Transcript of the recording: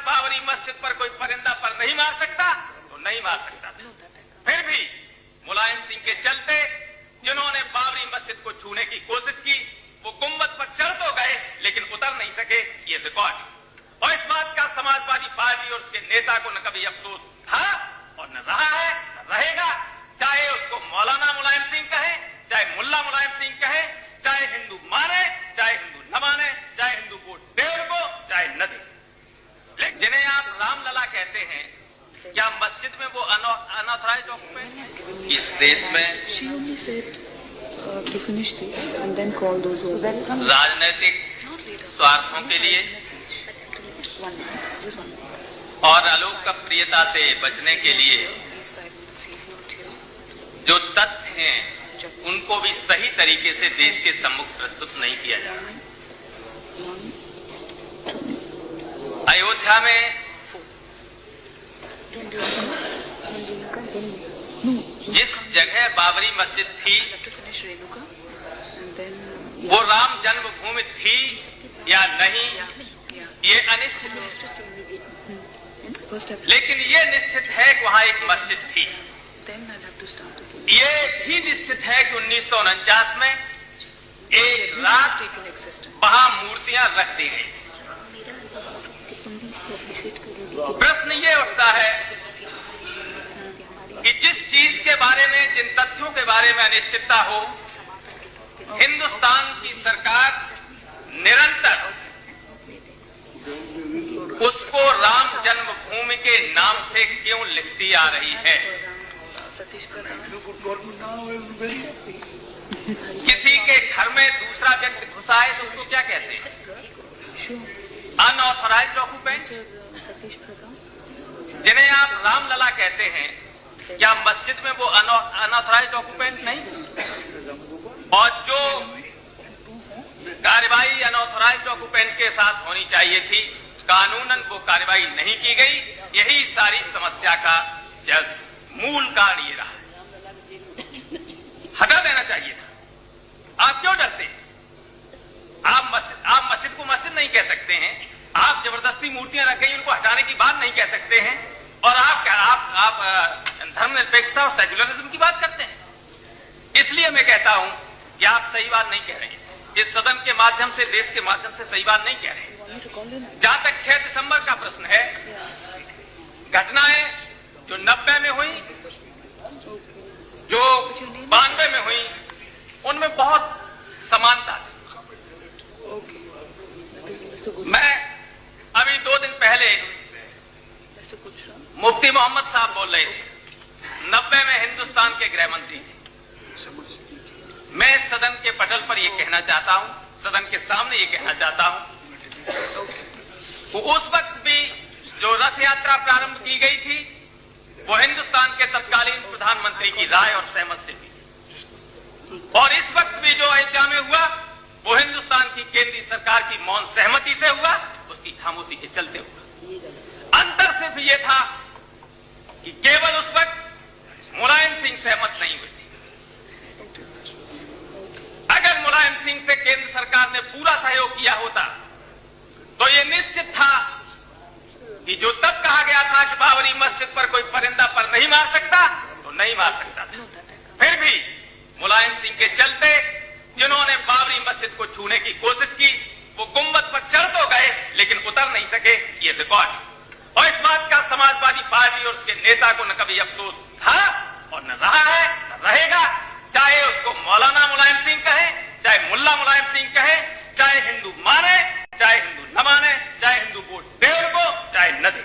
बाबरी मस्जिद पर कोई परिंदा पर नहीं मार सकता तो नहीं मार सकता था। फिर भी मुलायम सिंह के चलते जिन्होंने बाबरी मस्जिद को छूने की कोशिश की वो गुंबद पर चढ़ तो गए लेकिन उतर नहीं सके। ये रिकॉर्ड और इस बात का समाजवादी पार्टी और उसके नेता को न कभी अफसोस था और न रहा है न रहेगा। चाहे उसको मौलाना मुलायम सिंह कहे, चाहे मुल्ला मुलायम सिंह कहे, चाहे हिंदू माने, चाहे हिंदू न माने, चाहे हिंदू वोट दे उनको, चाहे न दे। लेकिन जिन्हें आप रामलला कहते हैं, क्या मस्जिद में वो अनऑथराइज्ड ऑक्यूपेंट है? इस देश में राजनीतिक स्वार्थों के लिए और अलोकप्रियता से बचने के लिए जो तथ्य हैं उनको भी सही तरीके से देश के सम्मुख प्रस्तुत नहीं किया जा रहा। अयोध्या में जिस जगह बाबरी मस्जिद थी वो राम जन्मभूमि थी या नहीं ये अनिश्चित है, लेकिन ये निश्चित है कि वहां एक मस्जिद थी। ये भी निश्चित है कि 1949 में एक रात वहां मूर्तियां रख दी गई। प्रश्न ये उठता है कि जिस चीज के बारे में, जिन तथ्यों के बारे में अनिश्चितता हो, हिंदुस्तान की सरकार निरंतर उसको राम जन्मभूमि के नाम से क्यों लिखती आ रही है? किसी के घर में दूसरा व्यक्ति घुसा है तो उसको क्या कहते हैं? Unauthorised occupant. जिन्हें आप रामलला कहते हैं, क्या मस्जिद में वो अनऑथराइज्ड ऑक्यूपेंट नहीं? और जो कार्रवाई अनऑथराइज्ड ऑक्यूपेंट के साथ होनी चाहिए थी, कानूनन वो कार्रवाई नहीं की गई। यही सारी समस्या का जड़ मूल कारण ये रहा। हटा देना चाहिए था। आप क्यों डरते हैं? आप मस्जिद को मस्जिद नहीं कह सकते हैं, आप जबरदस्ती मूर्तियां रख गई उनको हटाने की बात नहीं कह सकते हैं, और आप धर्मनिरपेक्षता और सेक्युलरिज्म की बात करते हैं। इसलिए मैं कहता हूं कि आप सही बात नहीं कह रहे हैं। इस सदन के माध्यम से, देश के माध्यम से सही बात नहीं कह रहे हैं। जहां तक 6 दिसंबर का प्रश्न है, घटनाएं जो 90 में हुई, जो 92 में हुई, उनमें बहुत समानता थी। मैं अभी 2 दिन पहले मुफ्ती मोहम्मद साहब बोल रहे थे, 90 में हिंदुस्तान के गृह मंत्री थे। मैं सदन के पटल पर यह कहना चाहता हूं, सदन के सामने ये कहना चाहता हूं, उस वक्त भी जो रथ यात्रा प्रारंभ की गई थी वो हिंदुस्तान के तत्कालीन प्रधानमंत्री की राय और सहमत से हुई, और इस वक्त भी जो अयोध्या में हुआ वो हिंदुस्तान की केंद्रीय सरकार की मौन सहमति से हुआ, उसकी खामोशी के चलते हुआ। अंतर सिर्फ ये था कि केवल उस वक्त मुलायम सिंह सहमत नहीं हुए थे। अगर मुलायम सिंह से केंद्र सरकार ने पूरा सहयोग किया होता तो ये निश्चित था कि जो तब कहा गया था कि बाबरी मस्जिद पर कोई परिंदा पर नहीं मार सकता तो नहीं मार सकता था। फिर भी मुलायम सिंह के चलते जिन्होंने बाबरी मस्जिद को छूने की कोशिश की वो गुंबद पर चढ़ तो गए लेकिन उतर नहीं सके। ये रिकॉर्ड और इस बात का समाजवादी पार्टी और उसके नेता को न कभी अफसोस था और न रहा है न रहेगा। चाहे उसको मौलाना मुलायम सिंह कहे, चाहे मुल्ला मुलायम सिंह कहे, चाहे हिंदू माने, चाहे हिंदू न माने, चाहे हिंदू वोट दे उनको, चाहे न दे।